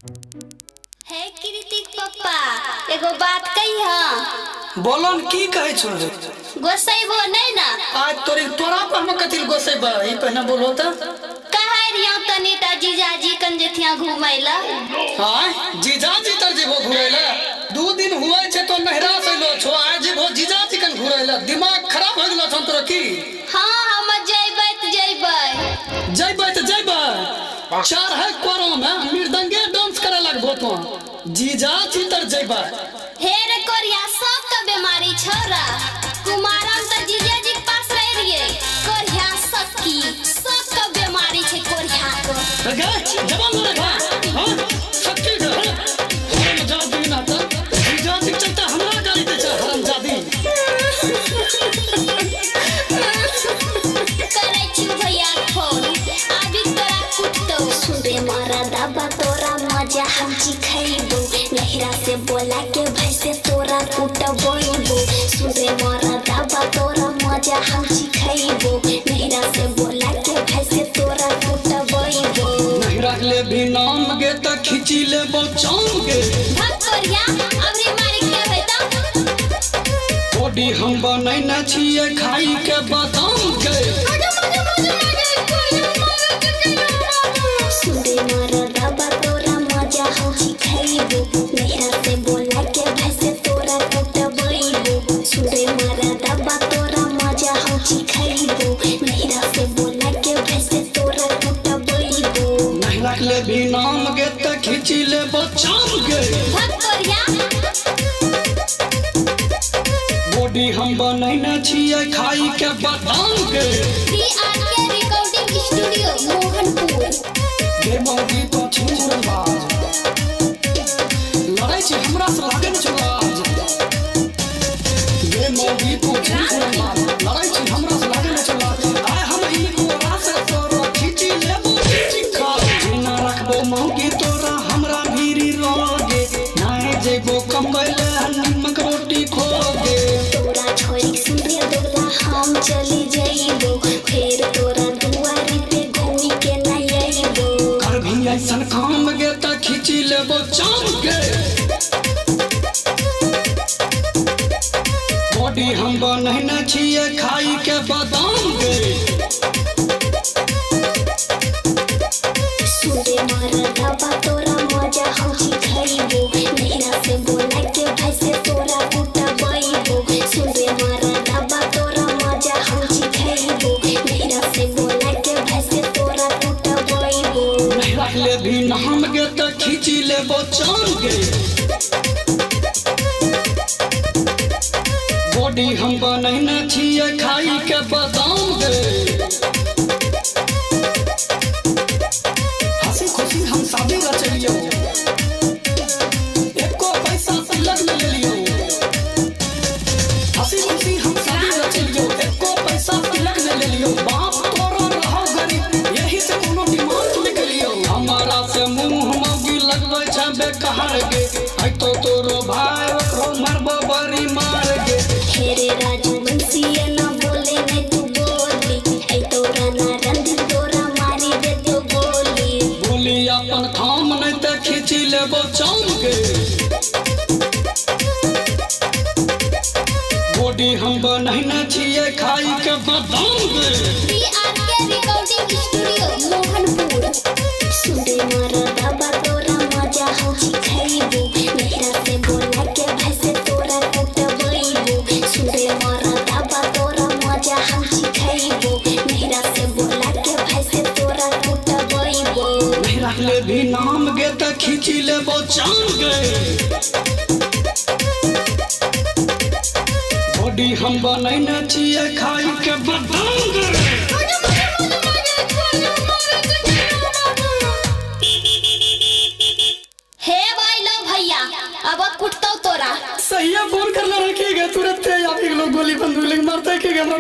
हे कृतिक पप्पा एगो बात कही हां। बोलन की कहे छो? गोसैबो नहीं ना आज तोरा पर हम कथि गोसैबा ई पहना बोलो त कहे रियो तनीटा जीजाजी कन जेथिया घुमैला। हां जीजाजी तर जेबो घुरैला 2 दिन हुए छे तो नहरा से लो छो आज जेबो जीजाजी कन घुरैला दिमाग खराब हो गेलो छन तोरा की? हां हम जइबै त जइबै चार है कोरो में मृदंगे डांस करे लगबो तो जीजाजी तर जइबै। हे रे कोरिया सब का बीमारी छोरा कुमारम त जीजाजी के पास रह रिए कोरिया सब का बीमारी छे कोरिया को गे जवान लगा हां सबके घर हम जादी ना त जीजाजी चलता हमरा गाड़ी दे छ हराम जादी करे छु भैया फोन अभी तोरा कुटतो सुबे मारा दाबा तोरा मजा हम चिखैबो नहरा से बोला के भाई से तोरा कुटबो सुबे मारा दाबा तोरा मजा हम चिखैबो नहरा से बोला के भाई से तोरा कुटबो नहरा ले भी नाम गे त खिची लेबो चाम गे भाग कोरिया अबरी मारी के होइता बॉडी हम बनैना छिए खाई के बादाम गे सुबे मारा दाबा तोरा मजा हम चिखैबो नहरा से बोला के भाई से तोरा कुटबो सुबे मारा दाबा तोरा मजा हम चिखैबो नहरा से बोला के भाई से तोरा कुटबो नहरा ले भी नाम गे त खिची लेबो चाम गे भाग कोरिया बॉडी हम बनैना छिए खाई के बादाम गे DRK रिकॉर्डिंग स्टूडियो मोहनपुर गे मौगी तो छुरबा लड़ाई छी हमरा से लागे न छुराज गे मौगी तो छुरबा लड़ाई छी हमरा से लागे न छुराज आय हम ई कोरा से तोरा खिची लेबो चिखा जिना रखबो मौगी तोरा हमरा भीरी रोगे नाए जेबो कमैले नमक रोटी खोगे तोरा छोरी सुनरे दोला हम चली जाइबो फिर तोरा दुआरी पे घूमी के ना आइबो कर भी ऐसन काम गे त खिची लेबो चाम गे बॉडी हम बनैना छिए खाई के बादाम गे सुबे मारा दाबा तोरा मजा हम चिखैबो नहरा से बोला के भाई से तोरा कुटबो सुबे मारा दाबा तोरा मजा हम चिखैबो नहरा से बोला के भाई से तोरा कुटबो नहरा ले भी नाम गे त खिची लेबो चाम गे बॉडी हम बनैना छिए खाई के बादाम गे हंसी खुशी हम शादी रचलियो एको पैसा तिलक न लेलियो हंसी खुशी हम शादी रचलियो एको पैसा तिलक न लेलियो बाप तोरा रहो गरीब यही से कोनो डिमांड निकलियो हमारा से मुंह मौगी लगबै छ बेकार गे आई तो तोरो भाई ओकरो मरबो बड़ी मार गे हेरे राजू बंसिया ना बोले नहीं तू बोली ऐ तोरा ना रंदी तोरा मारी दे तो बोली बोली अपन थाम नहीं त खिची लेबो चाम गे बॉडी हम बनैना छिए खाई के बादाम गे DRK रिकॉर्डिंग स्टूडियो मोहनपुर सुबे मारा दाबा तोरा मजा हम चिखैबो नहरा से बोला के भाई से तोरा कुटबो सुबे मारा दाबा तोरा मजा हम चिखैबो नहरा से बोला के भाई से तोरा कुटबो नहरा ले भी नाम गे त खिची लेबो चाम गे बॉडी हम बनैना छिए खाई के बादाम गे हे भाई लो भैया अब कुटतो तोरा सही है फोन करना रखिएगा तुरंत आगे लोग गोली बंदूक लेके मारता है कि हमरा